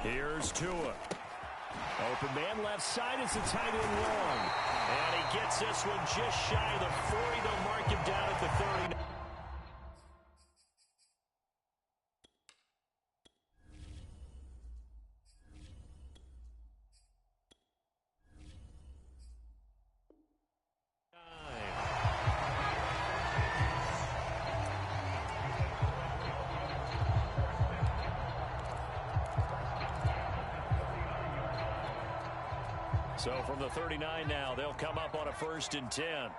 Here's Tua. Open man left side. It's a tight end long. And he gets this one just shy of the 40. They'll mark him down at the 30. So from the 39 now, they'll come up on a 1st and 10.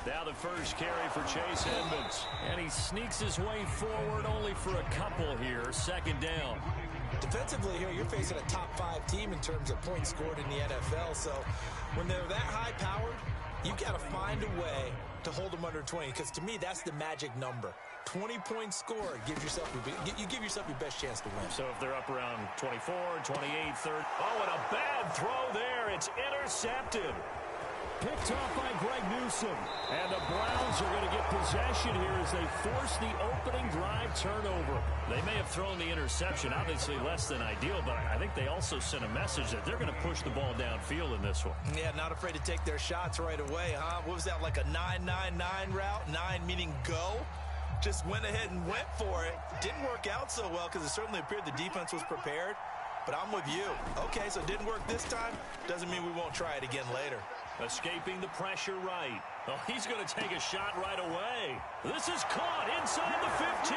Now the first carry for Chase Edmonds. And he sneaks his way forward only for a couple here. 2nd down. Defensively here, you're facing a top 5 team in terms of points scored in the NFL. So when they're that high-powered, you've got to find a way to hold them under 20. Because to me, that's the magic number. 20 points scored, you give yourself your best chance to win. So if they're up around 24, 28, 30. Oh, and a bad throw there. It's intercepted. Picked off by Greg Newsome. And the Browns are going to get possession here as they force the opening drive turnover. They may have thrown the interception, obviously less than ideal, but I think they also sent a message that they're going to push the ball downfield in this one. Yeah, not afraid to take their shots right away, huh? What was that, like a 9-9-9 route? 9 meaning go? Just went ahead and went for it. Didn't work out so well because it certainly appeared the defense was prepared. But I'm with you. Okay, so it didn't work this time. Doesn't mean we won't try it again later. Escaping the pressure right. Oh, he's going to take a shot right away. This is caught inside the 15.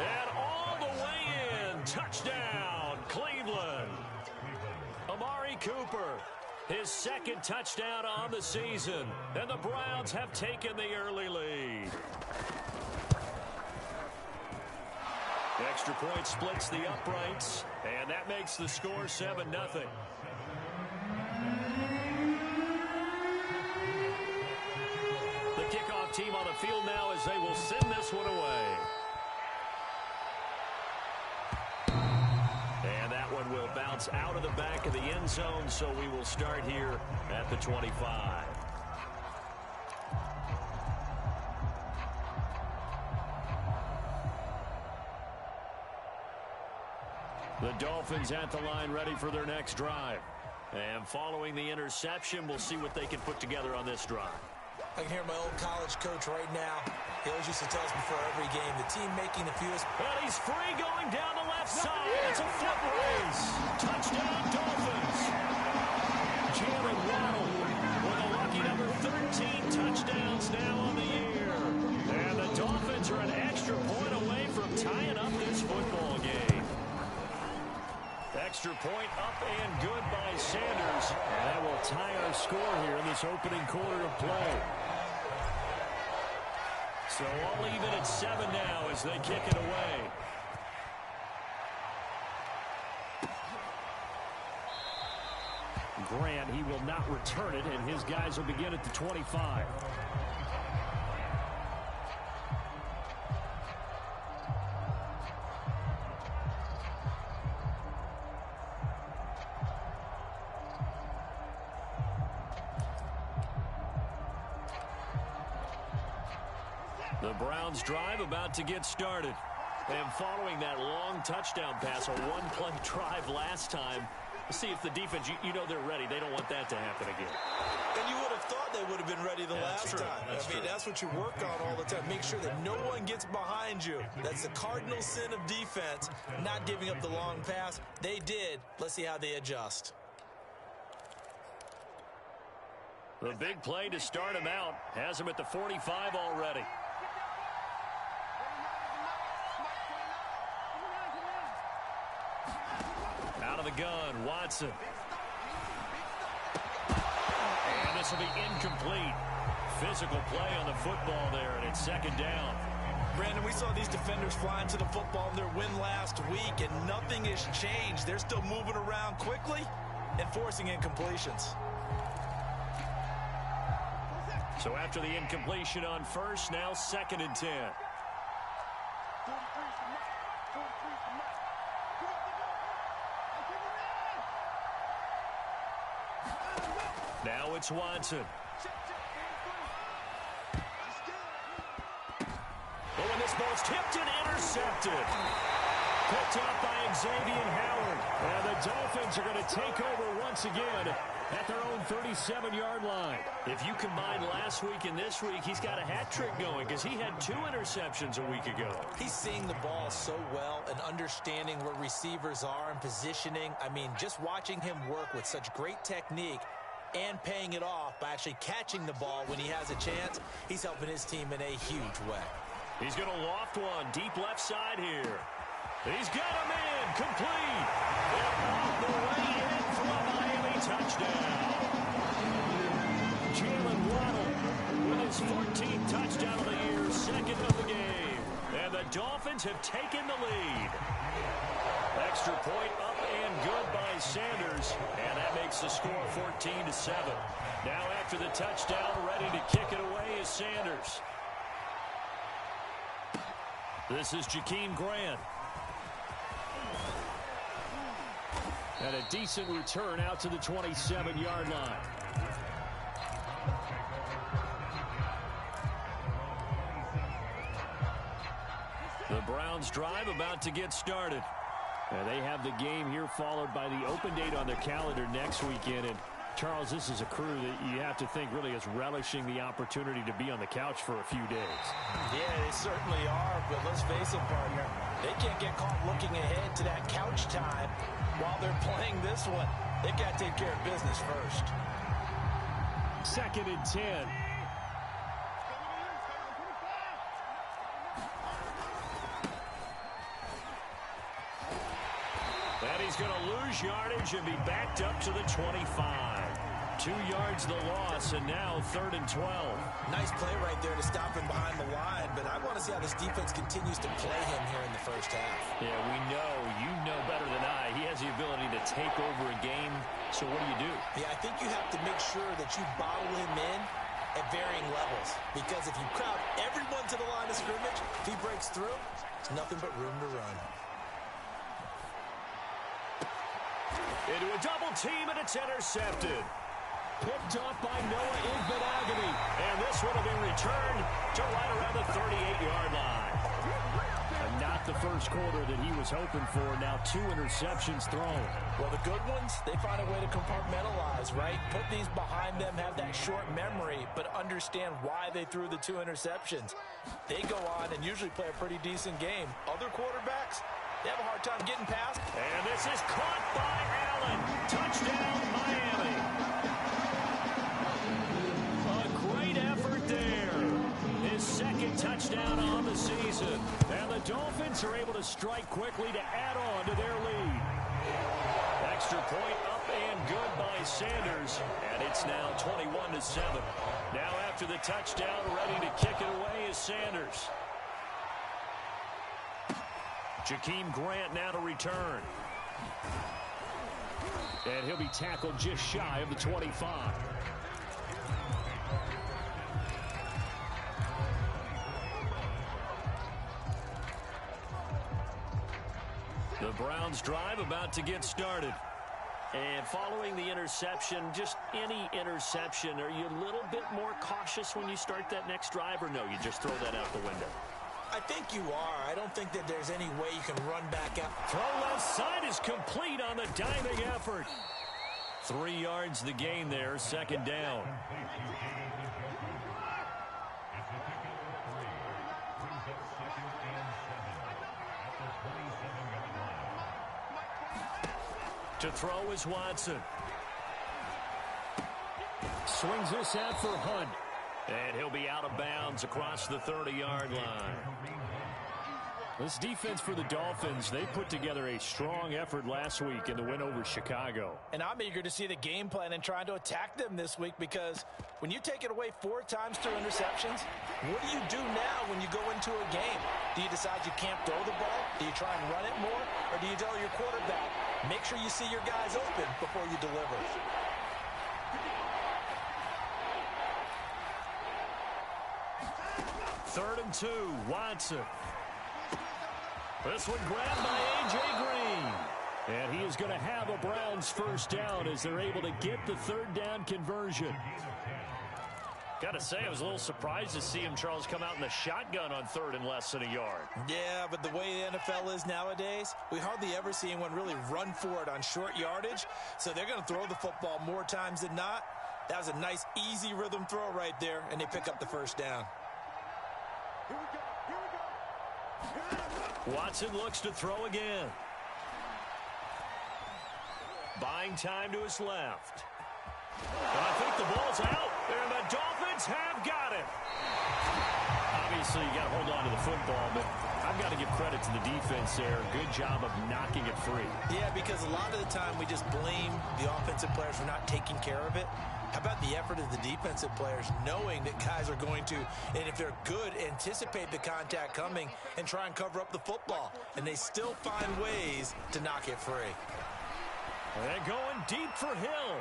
And all the way in. Touchdown, Cleveland. Amari Cooper. His 2nd touchdown on the season. And the Browns have taken the early lead. The extra point splits the uprights. And that makes the score 7-0. The kickoff team on the field now as they will send this one away. And that one will bounce out of the back of the end zone, so we will start here at the 25. The Dolphins at the line ready for their next drive. And following the interception, we'll see what they can put together on this drive. I can hear my old college coach right now. He always used to tell us before every game, the team making the fewest. And he's free going down the left side. It's a foot race. Touchdown, Dolphins. Jalen Waddle with a lucky number 13 touchdowns now on the year. And the Dolphins are an extra point away from tying up this football game. Extra point up and good by Sanders. And that will tie our score here in this opening quarter of play. So all even at 7 now as they kick it away. Grant, he will not return it, and his guys will begin at the 25. The Browns drive about to get started. And following that long touchdown pass, a one-play drive last time, see if the defense, you know they're ready. They don't want that to happen again. And you would have thought they would have been ready the last time. That's what you work on all the time. Make sure that no one gets behind you. That's the cardinal sin of defense, not giving up the long pass. They did. Let's see how they adjust. The big play to start him out has him at the 45 already. Out of the gun, Watson. And this will be incomplete. Physical play on the football there, and it's 2nd down. Brandon, we saw these defenders flying to the football in their win last week, and nothing has changed. They're still moving around quickly and forcing incompletions. So after the incompletion on first, now 2nd and 10. Now it's Watson. Oh, and this almost tipped and intercepted. Picked up by Xavier Howard. And the Dolphins are going to take over once again at their own 37-yard line. If you combine last week and this week, he's got a hat trick going because he had 2 interceptions a week ago. He's seeing the ball so well and understanding where receivers are and positioning. I mean, just watching him work with such great technique and paying it off by actually catching the ball when he has a chance, he's helping his team in a huge way. He's going to loft one deep left side here. He's got him in, complete. And on the way in for a Miami touchdown. Jalen Waddle with his 14th touchdown of the year, second of the game. And the Dolphins have taken the lead. Extra point up and good by Sanders. And that makes the score 14-7. Now after the touchdown, ready to kick it away is Sanders. This is Jakeem Grant. And a decent return out to the 27-yard line. The Browns drive about to get started. And they have the game here followed by the open date on their calendar next weekend. And Charles, this is a crew that you have to think really is relishing the opportunity to be on the couch for a few days. Yeah, they certainly are, but let's face it, partner. They can't get caught looking ahead to that couch time while they're playing this one. They've got to take care of business first. 2nd and 10. And he's going to lose yardage and be backed up to the 25. 2 yards the loss, and now 3rd and 12. Nice play right there to stop him behind the line, but I want to see how this defense continues to play him here in the first half. Yeah, we know. You know better than I. He has the ability to take over a game, so what do? Yeah, I think you have to make sure that you bottle him in at varying levels, because if you crowd everyone to the line of scrimmage, if he breaks through, it's nothing but room to run. Into a double team, and it's intercepted. Picked up by Noah Igbinoghene. And this one will be returned to right around the 38-yard line. And not the first quarter that he was hoping for. Now 2 interceptions thrown. Well, the good ones, they find a way to compartmentalize, right? Put these behind them, have that short memory, but understand why they threw the 2 interceptions. They go on and usually play a pretty decent game. Other quarterbacks, they have a hard time getting past. And this is caught by Allen. Touchdown, Miami. A great effort there. His 2nd touchdown on the season. And the Dolphins are able to strike quickly to add on to their lead. Extra point up and good by Sanders. And it's now 21-7. Now after the touchdown, ready to kick it away is Sanders. Jakeem Grant now to return. And he'll be tackled just shy of the 25. The Browns drive about to get started. And following the interception, just any interception, are you a little bit more cautious when you start that next drive, or no, you just throw that out the window? I think you are. I don't think that there's any way you can run back out. Throw left side is complete on the diving effort. 3 yards the gain there, 2nd down. To throw is Watson. Swings this out for Hunt. And he'll be out of bounds across the 30-yard line. This defense for the Dolphins, they put together a strong effort last week in the win over Chicago. And I'm eager to see the game plan and trying to attack them this week, because when you take it away 4 times through interceptions, what do you do now when you go into a game? Do you decide you can't throw the ball? Do you try and run it more? Or do you tell your quarterback, make sure you see your guys open before you deliver? Third and 2, Watson. This one grabbed by A.J. Green. And he is going to have a Browns first down as they're able to get the 3rd down conversion. Gotta say, I was a little surprised to see him, Charles, come out in the shotgun on 3rd and less than a yard. Yeah, but the way the NFL is nowadays, we hardly ever see anyone really run for it on short yardage. So they're going to throw the football more times than not. That was a nice, easy rhythm throw right there, and they pick up the first down. Watson looks to throw again. Buying time to his left. And I think the ball's out, and the Dolphins have got it. Obviously, you got to hold on to the football, but I've got to give credit to the defense there. Good job of knocking it free. Yeah, because a lot of the time we just blame the offensive players for not taking care of it. How about the effort of the defensive players knowing that guys are going to, and if they're good, anticipate the contact coming and try and cover up the football. And they still find ways to knock it free. And going deep for Hill.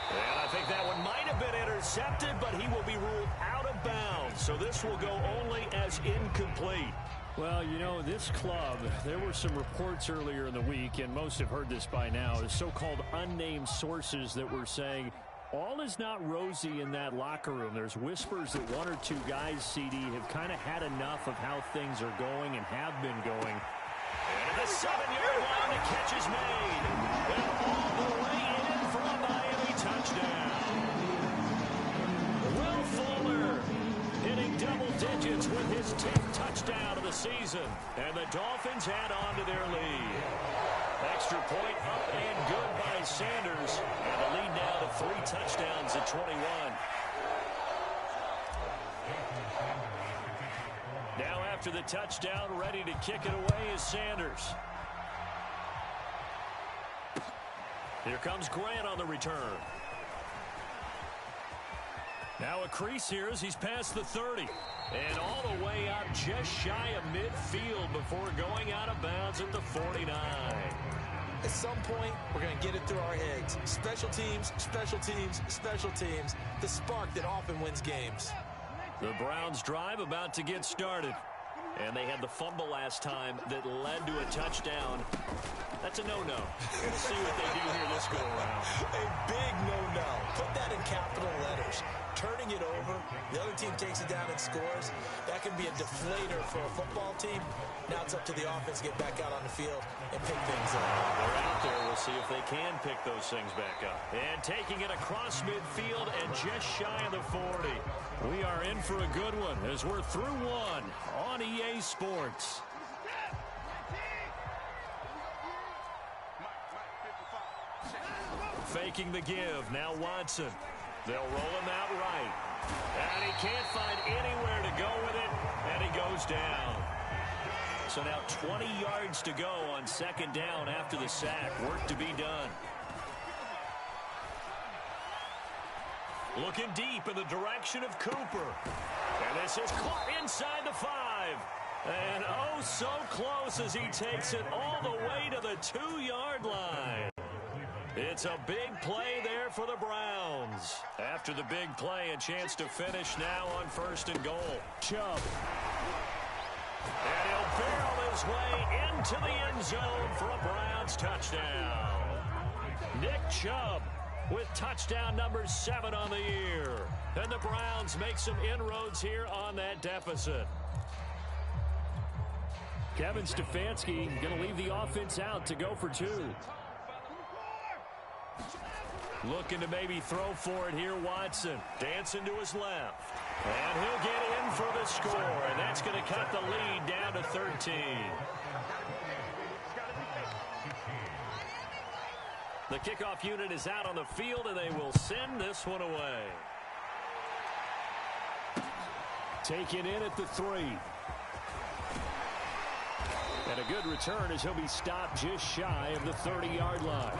And I think that one might have been intercepted, but he will be ruled out of bounds. So this will go only as incomplete. Well, you know, this club, there were some reports earlier in the week, and most have heard this by now, the so-called unnamed sources that were saying all is not rosy in that locker room. There's whispers that one or two guys, CD, have kind of had enough of how things are going and have been going. And the 7-yard line, the catch is made. And all the way in for a Miami touchdown. Will Fuller hitting double digits with his 10th touchdown of the season. And the Dolphins add on to their lead. Extra point up and good by Sanders. And the lead now to 3 touchdowns at 21. Now after the touchdown, ready to kick it away is Sanders. Here comes Grant on the return. Now a crease here as he's past the 30. And all the way out just shy of midfield before going out of bounds at the 49. At some point, we're going to get it through our heads. Special teams, special teams, special teams. The spark that often wins games. The Browns drive about to get started. And they had the fumble last time that led to a touchdown. That's a no-no. We'll see what they do here this go-around. A big no-no. Put that in capital letters. Turning it over, the other team takes it down and scores. That can be a deflator for a football team. Now it's up to the offense to get back out on the field and pick things up. They're out there. We'll see if they can pick those things back up. And taking it across midfield and just shy of the 40. We are in for a good one as we're through one on EA Sports. Faking the give. Now Watson. They'll roll him out right. And he can't find anywhere to go with it. And he goes down. So now 20 yards to go on 2nd down after the sack. Work to be done. Looking deep in the direction of Cooper. And this is caught inside the 5. And oh, so close as he takes it all the way to the 2-yard line. It's a big play there for the Browns. After the big play, a chance to finish now on 1st and goal. Chubb. And he'll barrel his way into the end zone for a Browns touchdown. Nick Chubb with touchdown number 7 on the year. And the Browns make some inroads here on that deficit. Kevin Stefanski going to leave the offense out to go for 2. Looking to maybe throw for it here, Watson. Dancing to his left. And he'll get in for the score. And that's going to cut the lead down to 13. The kickoff unit is out on the field, and they will send this one away. Taken in at the 3. And a good return as he'll be stopped just shy of the 30-yard line.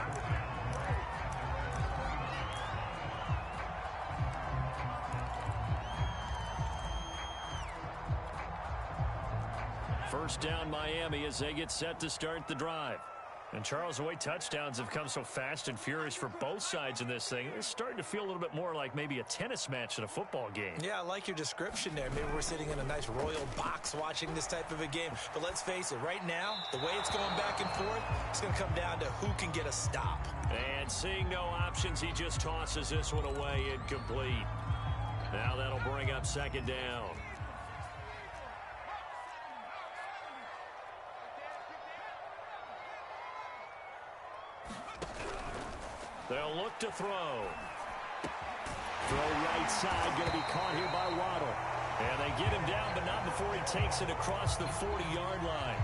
First down Miami as they get set to start the drive. And Charles, the way touchdowns have come so fast and furious for both sides in this thing, it's starting to feel a little bit more like maybe a tennis match than a football game. Yeah, I like your description there. Maybe we're sitting in a nice royal box watching this type of a game. But let's face it, right now, the way it's going back and forth, it's going to come down to who can get a stop. And seeing no options, he just tosses this one away incomplete. Now that'll bring up second down. They'll look to throw. Throw right side, going to be caught here by Waddle. And they get him down, but not before he takes it across the 40-yard line.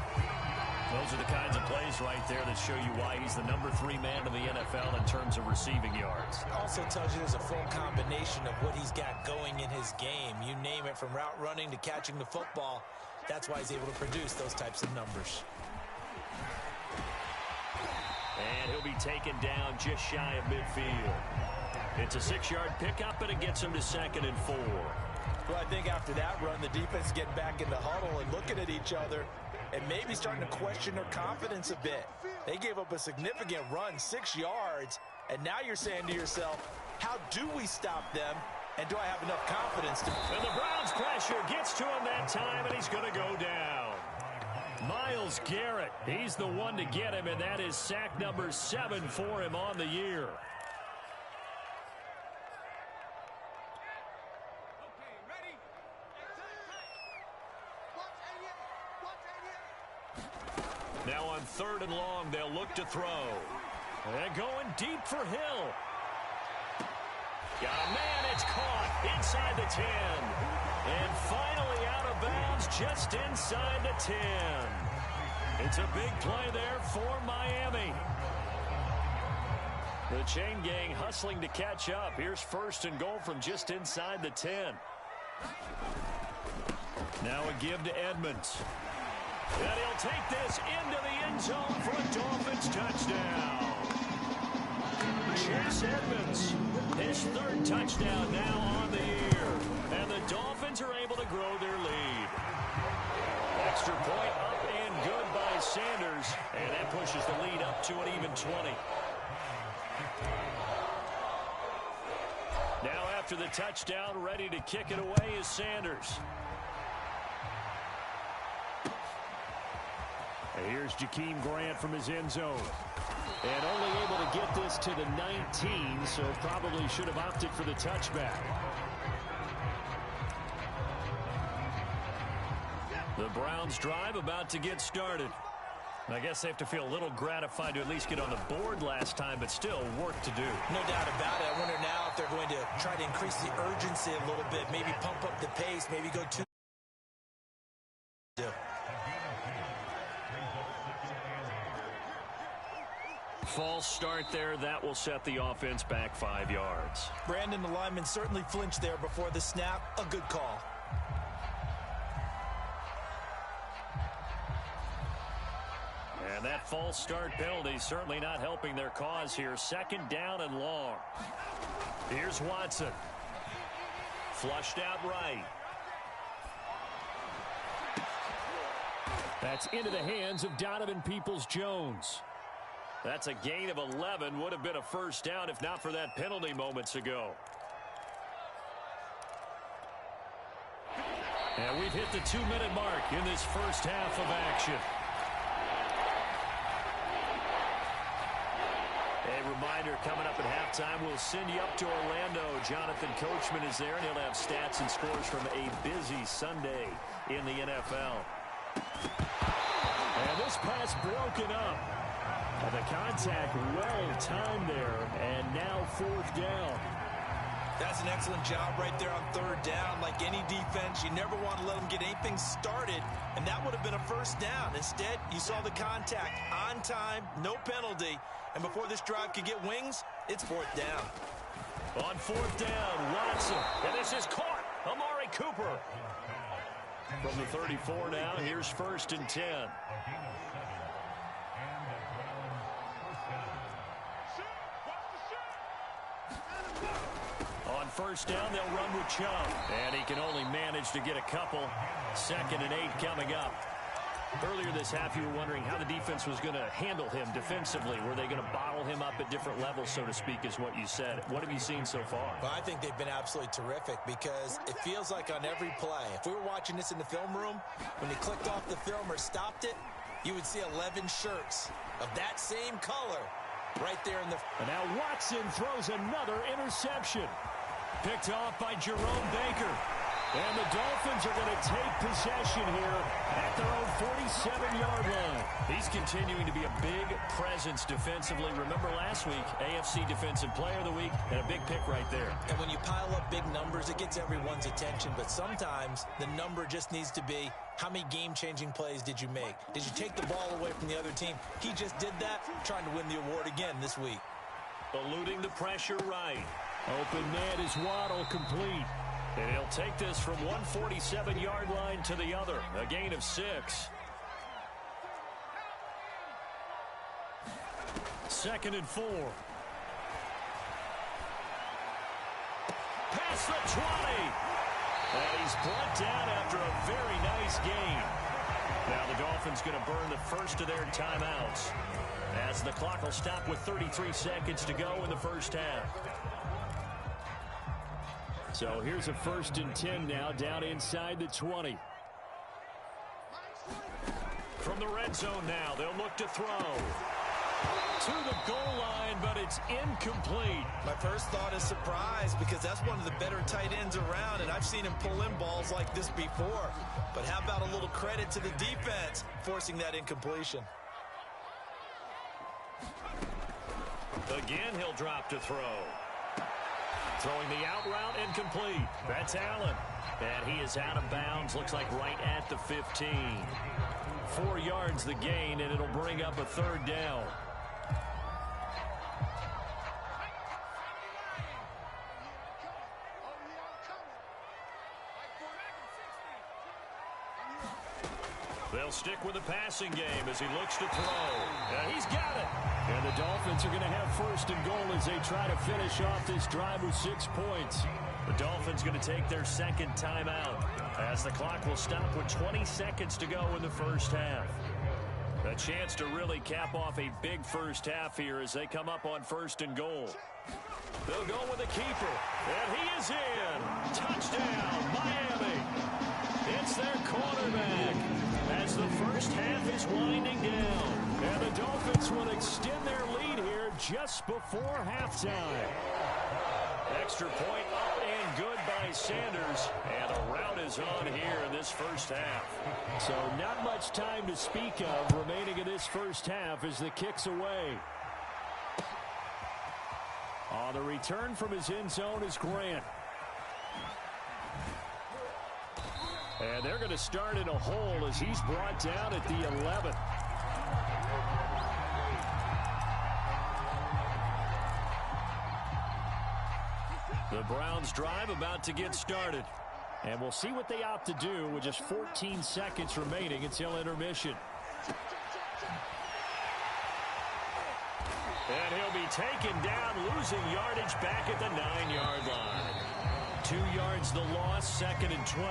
Those are the kinds of plays right there that show you why he's the #3 man in the NFL in terms of receiving yards. Also tells you there's a full combination of what he's got going in his game. You name it, from route running to catching the football. That's why he's able to produce those types of numbers. And he'll be taken down just shy of midfield. It's a 6-yard pickup, and it gets him to 2nd and 4. Well, I think after that run, the defense is getting back in the huddle and looking at each other and maybe starting to question their confidence a bit. They gave up a significant run, 6 yards, and now you're saying to yourself, how do we stop them, and do I have enough confidence to... And the Browns pressure gets to him that time, and he's going to go down. Myles Garrett, he's the one to get him, and that is sack number 7 for him on the year. Now on 3rd and long, they'll look to throw. And going deep for Hill. Got a man, it's caught inside the 10. And finally out of bounds just inside the 10. It's a big play there for Miami. The chain gang hustling to catch up. Here's 1st and goal from just inside the 10. Now a give to Edmonds. And he'll take this into the end zone for a Dolphins touchdown. Chase Edmonds, his 3rd touchdown now on the year. And the Dolphins are able to grow their lead. Extra point up and good by Sanders. And that pushes the lead up to an even 20. Now after the touchdown, ready to kick it away is Sanders. Here's Jakeem Grant from his end zone. And only able to get this to the 19, so probably should have opted for the touchback. The Browns drive about to get started. I guess they have to feel a little gratified to at least get on the board last time, but still work to do. No doubt about it. I wonder now if they're going to try to increase the urgency a little bit, maybe pump up the pace, maybe go too. False start there. That will set the offense back 5 yards. Brandon, the lineman, certainly flinched there before the snap. A good call. And that false start penalty certainly not helping their cause here. 2nd down and long. Here's Watson. Flushed out right. That's into the hands of Donovan Peoples-Jones. That's a gain of 11. Would have been a 1st down if not for that penalty moments ago. And we've hit the 2-minute mark in this first half of action. A reminder, coming up at halftime, we'll send you up to Orlando. Jonathan Coachman is there, and he'll have stats and scores from a busy Sunday in the NFL. And this pass broken up. And the contact well timed there, and now 4th down. That's an excellent job right there on 3rd down. Like any defense, you never want to let them get anything started, and that would have been a 1st down. Instead, you saw the contact on time, no penalty, and before this drive could get wings, it's 4th down. On 4th down, Watson, and this is caught. Amari Cooper. From the 34 now, here's 1st and 10. On 1st down, they'll run with Chubb. And he can only manage to get a couple. 2nd and 8 coming up. Earlier this half, you were wondering how the defense was going to handle him defensively. Were they going to bottle him up at different levels, so to speak, is what you said. What have you seen so far? Well, I think they've been absolutely terrific because it feels like on every play, if we were watching this in the film room, when you clicked off the film or stopped it, you would see 11 shirts of that same color right there in the... And now Watson throws another interception. Picked off by Jerome Baker. And the Dolphins are going to take possession here at their own 47-yard line. He's continuing to be a big presence defensively. Remember last week, AFC Defensive Player of the Week, and a big pick right there. And when you pile up big numbers, it gets everyone's attention. But sometimes the number just needs to be, how many game-changing plays did you make? Did you take the ball away from the other team? He just did that, trying to win the award again this week. Eluding the pressure right. Open man is Waddle, complete. And he'll take this from one 47-yard line to the other. A gain of 6. 2nd and 4. Past the 20. And he's brought down after a very nice gain. Now the Dolphins going to burn the first of their timeouts, as the clock will stop with 33 seconds to go in the first half. So here's a 1st and 10 now, down inside the 20. From the red zone now, they'll look to throw. To the goal line, but it's incomplete. My first thought is surprise, because that's one of the better tight ends around, and I've seen him pull in balls like this before. But how about a little credit to the defense forcing that incompletion? Again, he'll drop to throw. Throwing the out route, incomplete. That's Allen. And he is out of bounds, looks like right at the 15. 4 yards the gain, and it'll bring up a 3rd down. They'll stick with the passing game as he looks to throw. And he's got it. And the Dolphins are going to have 1st and goal as they try to finish off this drive with 6 points. The Dolphins going to take their 2nd timeout, as the clock will stop with 20 seconds to go in the first half. A chance to really cap off a big first half here as they come up on 1st and goal. They'll go with the keeper, and he is in. Touchdown, Miami. It's their quarterback as the first half is winding down. And the Dolphins will extend their lead here just before halftime. Extra point up and good by Sanders. And the route is on here in this first half. So not much time to speak of remaining in this first half as the kick's away. On the return from his end zone is Grant. And they're going to start in a hole as he's brought down at the 11. The Browns drive about to get started. And we'll see what they opt to do with just 14 seconds remaining until intermission. And he'll be taken down, losing yardage back at the 9-yard line. 2 yards the loss, 2nd and 12.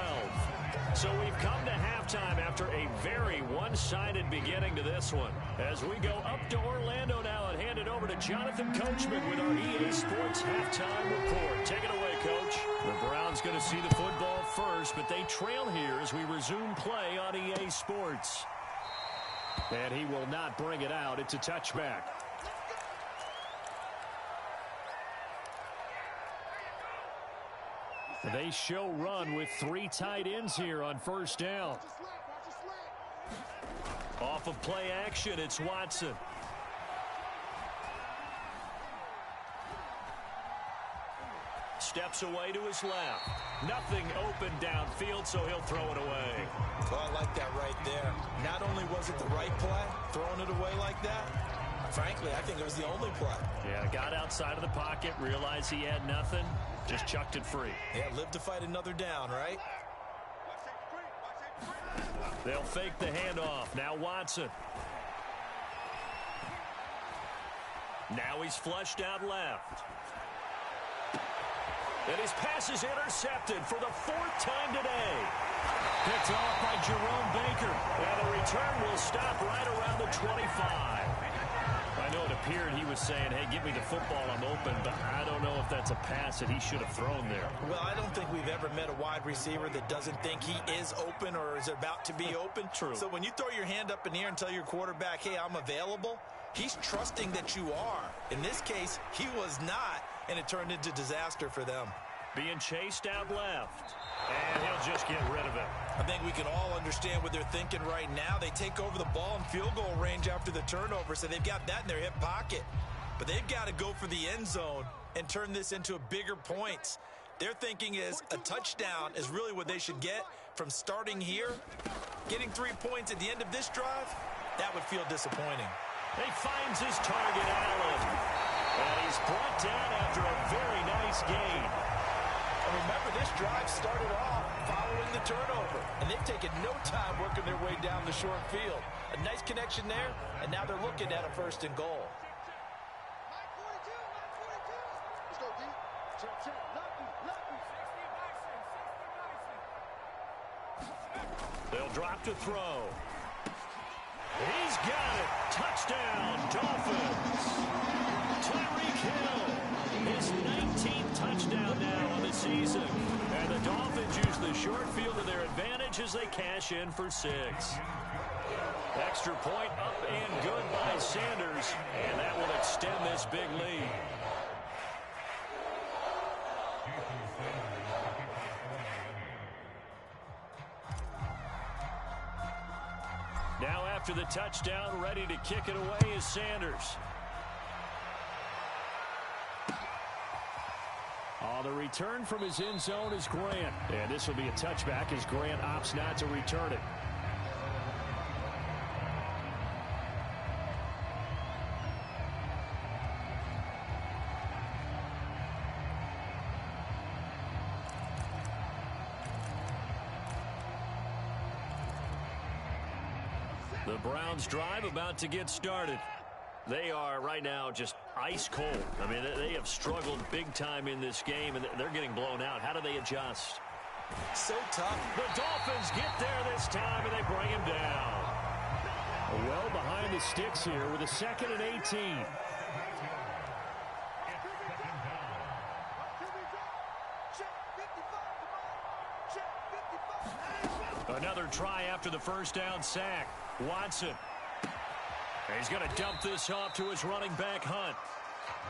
So we've come to halftime after a very one-sided beginning to this one. As we go up to Orlando now and hand it over to Jonathan Coachman with our EA Sports halftime report. Take it away, Coach. The Browns going to see the football first, but they trail here as we resume play on EA Sports. And he will not bring it out. It's a touchback. They show run with 3 tight ends here on 1st down. Off of play action, it's Watson. Steps away to his left. Nothing open downfield, so he'll throw it away. Well, I like that right there. Not only was it the right play, throwing it away like that, frankly, I think it was the only play. Yeah, got outside of the pocket, realized he had nothing, just chucked it free. Yeah, live to fight another down, right? They'll fake the handoff. Now Watson. Now he's flushed out left. And his pass is intercepted for the 4th time today. Picked off by Jerome Baker. And the return will stop right around the 25. I know it appeared he was saying, hey, give me the football, I'm open, but I don't know if that's a pass that he should have thrown there. Well, I don't think we've ever met a wide receiver that doesn't think he is open or is about to be open. True. So when you throw your hand up in the air and tell your quarterback, hey, I'm available, he's trusting that you are. In this case, he was not, and it turned into disaster for them. being chased out left. And he'll just get rid of it. I think we can all understand what they're thinking right now. They take over the ball in field goal range after the turnover, so they've got that in their hip pocket. But they've got to go for the end zone and turn this into bigger points. Their thinking is a touchdown is really what they should get from starting here. Getting 3 points at the end of this drive, that would feel disappointing. He finds his target, Allen. And he's brought down after a very nice gain. And remember, this drive started off following the turnover, and they've taken no time working their way down the short field. A nice connection there, and now they're looking at a 1st and goal. They'll drop to throw. He's got it. Touchdown, Dolphins. Tyreek Hill, his 19th touchdown now on the season. And the Dolphins use the short field to their advantage as they cash in for 6. Extra point up and good by Sanders. And that will extend this big lead. Now after the touchdown, ready to kick it away is Sanders. The return from his end zone is Grant. And this will be a touchback as Grant opts not to return it. The Browns drive about to get started. They are right now just ice cold. I mean, they have struggled big time in this game, and they're getting blown out. How do they adjust? So tough. The Dolphins get there this time, and they bring him down. Well behind the sticks here with a 2nd and 18. Another try after the 1st down sack. Watson. He's going to dump this off to his running back, Hunt.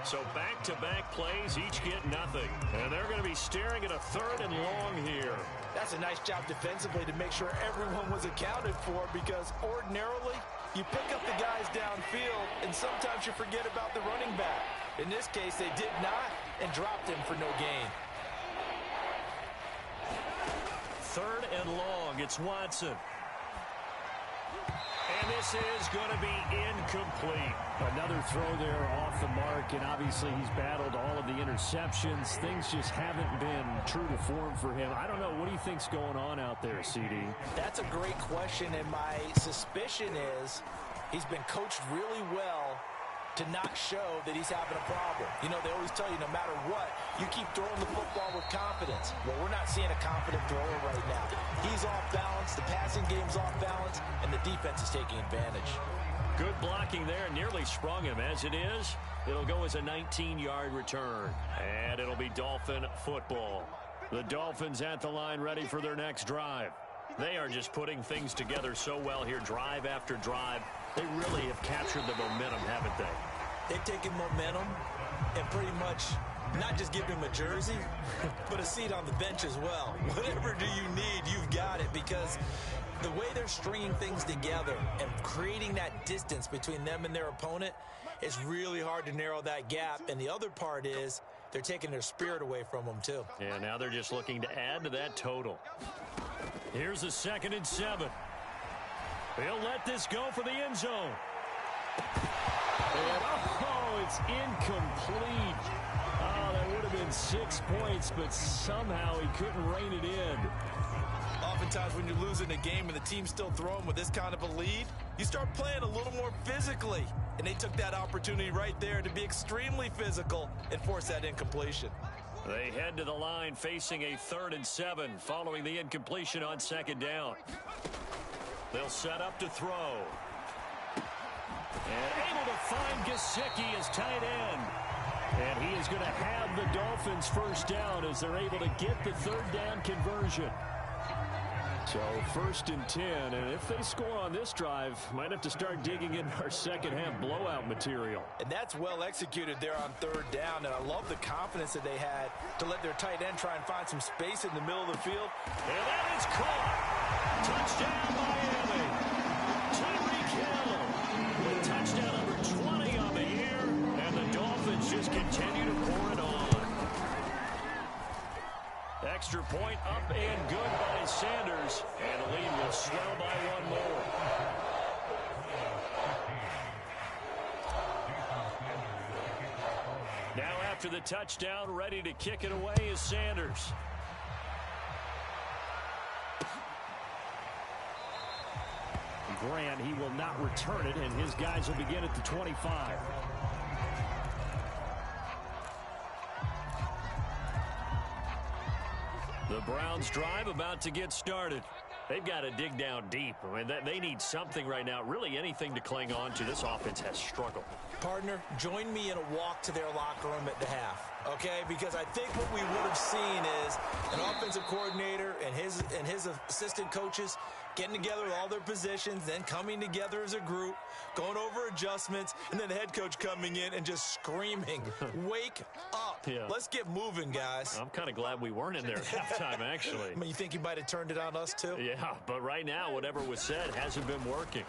So back-to-back plays, each get nothing. And they're going to be staring at a 3rd and long here. That's a nice job defensively to make sure everyone was accounted for, because ordinarily you pick up the guys downfield and sometimes you forget about the running back. In this case, they did not and dropped him for no gain. 3rd and long. It's Watson. And this is going to be incomplete. Another throw there off the mark, and obviously he's battled all of the interceptions. Things just haven't been true to form for him. I don't know. What do you think's going on out there, CD? That's a great question, and my suspicion is he's been coached really well to not show that he's having a problem. You know, they always tell you no matter what, you keep throwing the football with confidence. Well, we're not seeing a confident thrower right now. He's off balance, the passing game's off balance, and the defense is taking advantage. Good blocking there, nearly sprung him. As it is, it'll go as a 19-yard return. And it'll be Dolphin football. The Dolphins at the line ready for their next drive. They are just putting things together so well here, drive after drive. They really have captured the momentum, haven't they? They've taken momentum and pretty much not just give him a jersey, but a seat on the bench as well. Whatever do you need, you've got it, because the way they're stringing things together and creating that distance between them and their opponent, it's really hard to narrow that gap. And the other part is they're taking their spirit away from them, too. Yeah, now they're just looking to add to that total. Here's a 2nd and 7. He'll let this go for the end zone. And, it's incomplete. Oh, that would have been 6 points, but somehow he couldn't rein it in. Oftentimes when you're losing a game and the team's still throwing with this kind of a lead, you start playing a little more physically. And they took that opportunity right there to be extremely physical and force that incompletion. They head to the line facing a 3rd and 7 following the incompletion on 2nd down. They'll set up to throw. And able to find Gesicki as tight end. And he is going to have the Dolphins 1st down as they're able to get the 3rd down conversion. So 1st and 10, and if they score on this drive, might have to start digging in our second half blowout material. And that's well executed there on 3rd down, and I love the confidence that they had to let their tight end try and find some space in the middle of the field. And that is caught. Touchdown, Miami. Tyreek Hill with touchdown number 20 on the year, and the Dolphins just continue to pour it on. Extra point up and good by Sanders, and the lead will swell by 1 more. Now after the touchdown, ready to kick it away is Sanders. Grant, he will not return it, and his guys will begin at the 25. The Browns drive about to get started. They've got to dig down deep. I mean, they need something right now, really anything to cling on to. This offense has struggled. Partner, join me in a walk to their locker room at the half, okay? Because I think what we would have seen is an offensive coordinator and his assistant coaches getting together with all their positions, then coming together as a group, going over adjustments, and then the head coach coming in and just screaming, wake up. Yeah. Let's get moving, guys. I'm kind of glad we weren't in there at halftime, actually. I mean, you think he might have turned it on us, too? Yeah, but right now, whatever was said hasn't been working.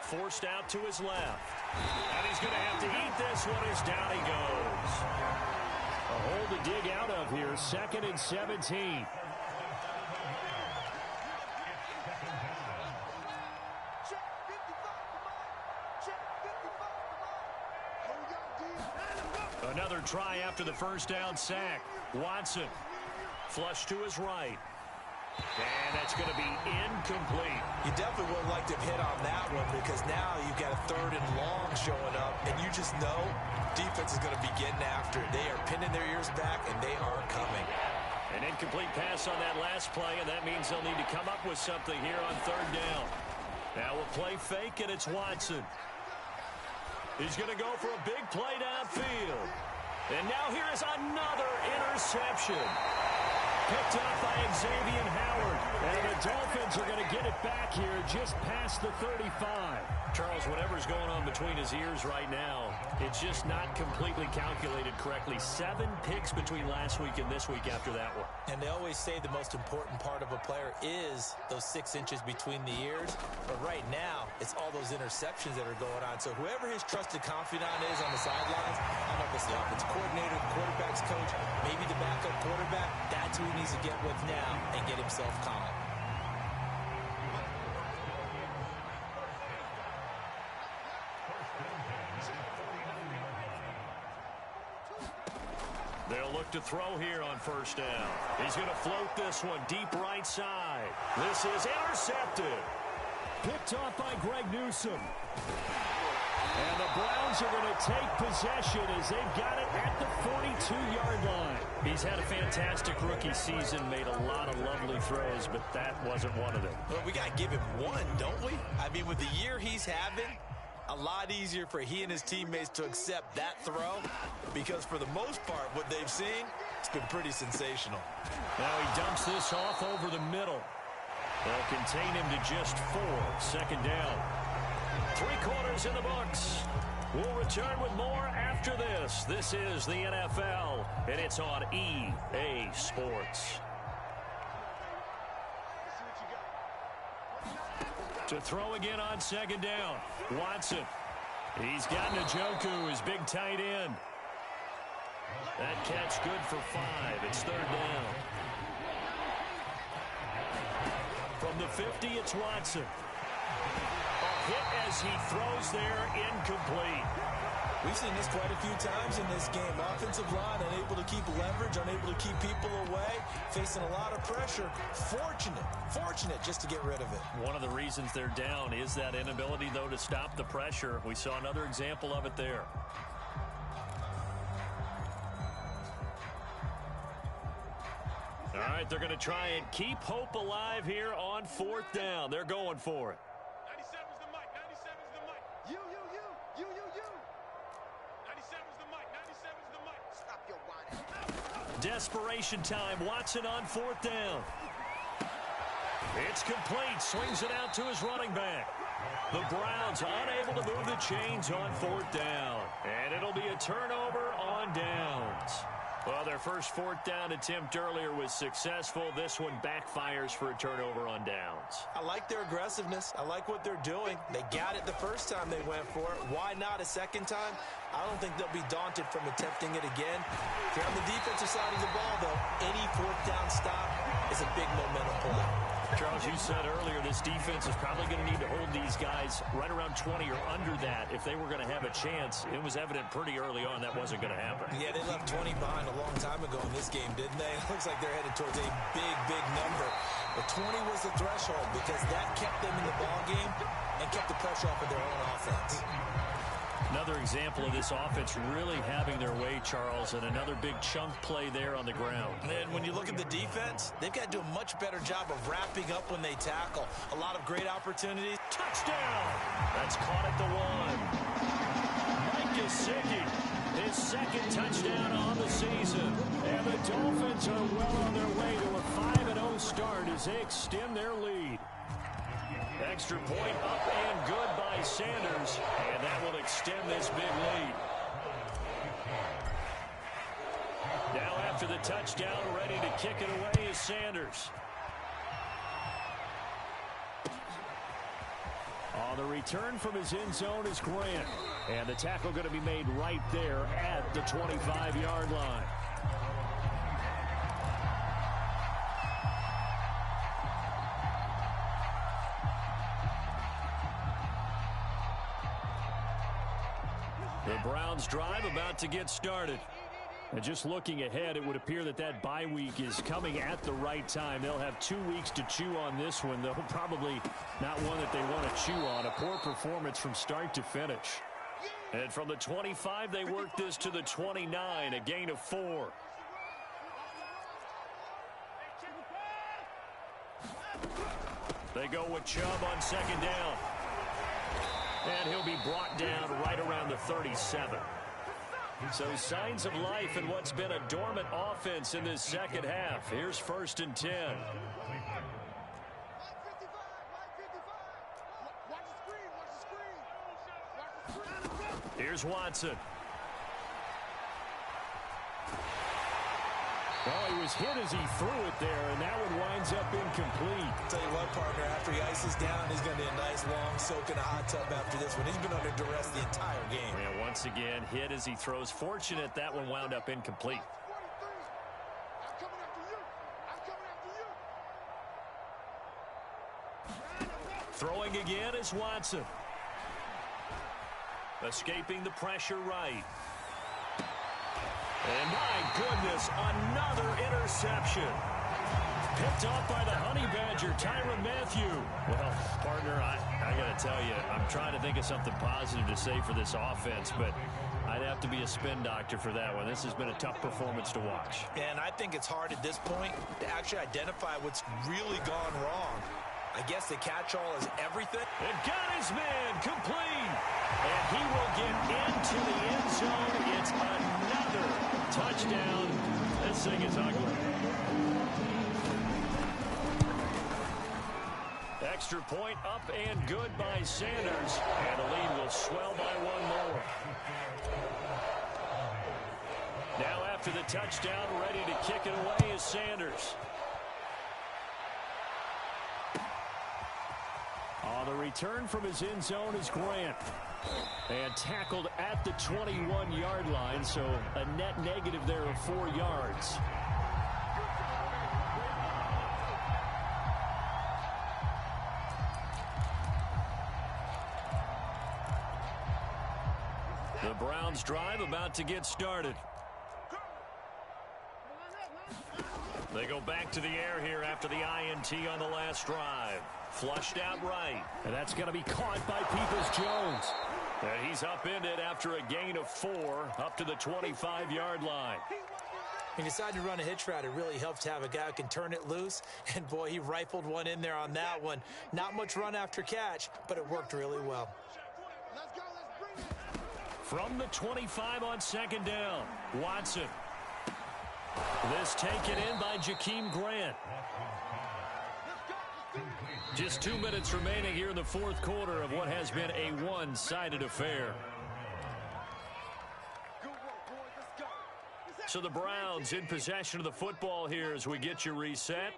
Forced out to his left. And he's going to have to eat this one as down he goes. A hole to dig out of here, 2nd and 17. Another try after the 1st down sack. Watson, flush to his right. And that's going to be incomplete. You definitely would have liked to have hit on that one, because now you've got a 3rd and long showing up, and you just know defense is going to be getting after it. They are pinning their ears back, and they are coming. An incomplete pass on that last play, and that means they'll need to come up with something here on 3rd down. Now we'll play fake, and it's Watson. He's going to go for a big play downfield. And now here is another interception. Picked up by Xavier Howard. And the Dolphins are going to get it back here just past the 35. Charles, whatever's going on between his ears right now, it's just not completely calculated correctly. 7 picks between last week and this week after that one. And they always say the most important part of a player is those 6 inches between the ears. But right now, it's all those interceptions that are going on. So whoever his trusted confidant is on the sidelines, I don't know if it's the offensive coordinator, the quarterback's coach, maybe the backup quarterback, that's who he needs to get with now and get himself calm. They'll look to throw here on 1st down. He's going to float this one deep right side. This is intercepted. Picked off by Greg Newsome. And the Browns are going to take possession as they've got it at the 42-yard line. He's had a fantastic rookie season, made a lot of lovely throws, but that wasn't one of them. Well, we got to give him one, don't we? I mean, with the year he's having, a lot easier for he and his teammates to accept that throw, because for the most part, what they've seen, it's been pretty sensational. Now he dumps this off over the middle. They'll contain him to just 4. 2nd down. 3 quarters in the books. We'll return with more after this. This is the NFL, and it's on EA Sports. To throw again on 2nd down. Watson. He's got Njoku, his big tight end. That catch good for 5. It's 3rd down. From the 50, it's Watson. A hit as he throws there, incomplete. We've seen this quite a few times in this game. Offensive line unable to keep leverage, unable to keep people away, facing a lot of pressure. Fortunate just to get rid of it. One of the reasons they're down is that inability, though, to stop the pressure. We saw another example of it there. All right, they're going to try and keep hope alive here on 4th down. They're going for it. 97's the mic. 97's the mic. You. 97's the mic. 97's the mic. Stop your whining. desperation time. Watson on 4th down. It's complete. Swings it out to his running back. The Browns unable to move the chains on 4th down. And it'll be a turnover on downs. Well, their first 4th down attempt earlier was successful. This one backfires for a turnover on downs. I like their aggressiveness. I like what they're doing. They got it the first time they went for it. Why not a second time? I don't think they'll be daunted from attempting it again. If you're on the defensive side of the ball, though, any 4th down stop is a big momentum play. Charles, you said earlier this defense is probably going to need to hold these guys right around 20 or under that if they were going to have a chance. It was evident pretty early on that wasn't going to happen. Yeah, they left 20 behind a long time ago in this game, didn't they? It looks like they're headed towards a big, big number. But 20 was the threshold because that kept them in the ball game and kept the pressure off of their own offense. Another example of this offense really having their way, Charles, and another big chunk play there on the ground. And when you look at the defense, they've got to do a much better job of wrapping up when they tackle. A lot of great opportunities. Touchdown! That's caught at the 1. Mike Gesicki, his second touchdown on the season. And the Dolphins are well on their way to a 5-0 start as they extend their lead. Extra point up and good by Sanders, and that will extend this big lead. Now after the touchdown, ready to kick it away is Sanders. On the return from his end zone is Grant, and the tackle going to be made right there at the 25-yard line. The Browns drive about to get started. And just looking ahead, it would appear that that bye week is coming at the right time. They'll have 2 weeks to chew on this one, though probably not one that they want to chew on. A poor performance from start to finish. And from the 25, they work this to the 29, a gain of 4. They go with Chubb on 2nd down. And he'll be brought down right around the 37. So signs of life in what's been a dormant offense in this second half. Here's 1st and 10. Here's Watson. Well, he was hit as he threw it there, and that one winds up incomplete. Tell you what, partner, after he ices down, he's going to be a nice long soak in a hot tub after this one. He's been under duress the entire game. And once again, hit as he throws. Fortunate that one wound up incomplete. Throwing again is Watson. Escaping the pressure right. And my goodness, another interception. Picked off by the Honey Badger, Tyrann Mathieu. Well, partner, I got to tell you, I'm trying to think of something positive to say for this offense, but I'd have to be a spin doctor for that one. This has been a tough performance to watch. And I think it's hard at this point to actually identify what's really gone wrong. I guess the catch-all is everything. And got his man complete. And he will get into the end zone. It's another touchdown. This thing is ugly. Extra point up and good by Sanders. And the lead will swell by 1 more. Now after the touchdown, ready to kick it away is Sanders. On the return from his end zone is Grant. And tackled at the 21-yard line, so a net negative there of 4 yards. The Browns drive about to get started. They go back to the air here after the INT on the last drive. Flushed out right. And that's going to be caught by Peoples-Jones. And he's upended after a gain of 4 up to the 25-yard line. He decided to run a hitch route. It really helps to have a guy who can turn it loose. And, boy, he rifled one in there on that one. Not much run after catch, but it worked really well. From the 25 on 2nd down, Watson. This taken in by Jakeem Grant. Just 2 minutes remaining here in the fourth quarter of what has been a one-sided affair. So the Browns in possession of the football here as we get you reset.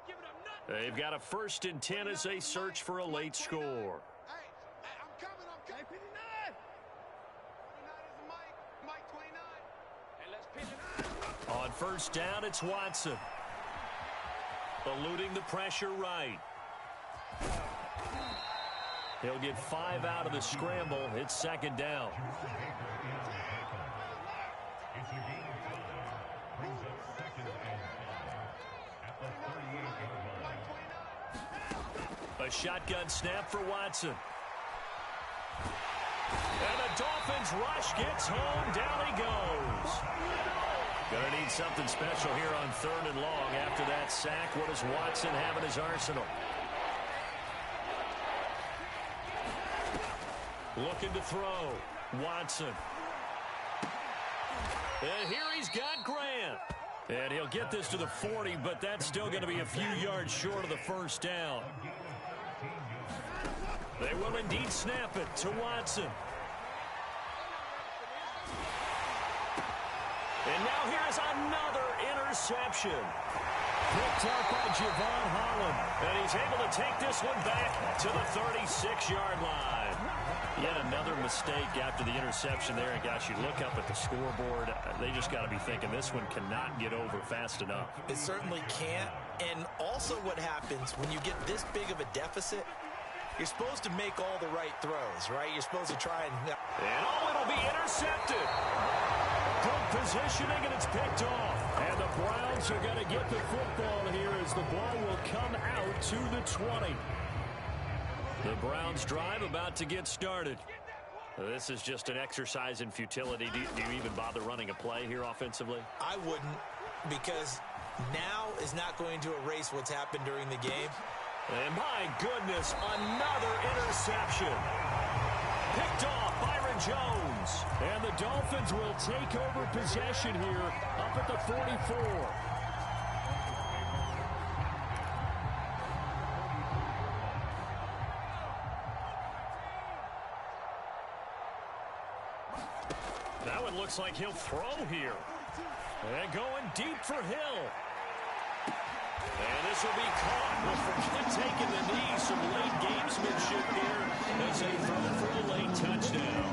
They've got a 1st and 10 as they search for a late score. On 1st down, it's Watson. Eluding the pressure right. He'll get 5 out of the scramble. It's 2nd down. A shotgun snap for Watson. And the Dolphins rush gets home. Down he goes. Gonna need something special here on 3rd and long. After that sack, what does Watson have in his arsenal? Looking to throw. Watson. And here he's got Grant. And he'll get this to the 40, but that's still going to be a few yards short of the 1st down. They will indeed snap it to Watson. And now here's another interception. Picked up by Javon Holland. And he's able to take this one back to the 36-yard line. Yet another mistake after the interception there. And, gosh, you look up at the scoreboard. They just got to be thinking this one cannot get over fast enough. It certainly can't. And also what happens when you get this big of a deficit, you're supposed to make all the right throws, right? You're supposed to try and... And it'll be intercepted. Good positioning, and it's picked off. And the Browns are going to get the football here as the ball will come out to the 20. The Browns drive about to get started. This is just an exercise in futility. Do you even bother running a play here offensively? I wouldn't, because now is not going to erase what's happened during the game. And my goodness, another interception. Picked off Byron Jones. And the Dolphins will take over possession here up at the 44. That one looks like he'll throw here. And going deep for Hill. And this will be caught. We'll forget taking the knee. Some late gamesmanship here as they throw for the late touchdown.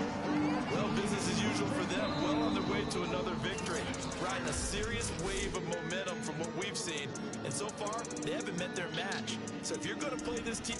Well, business as usual for them. Well on their way to another victory. Riding a serious wave of momentum from what we've seen. And so far, they haven't met their match. So if you're going to play this team...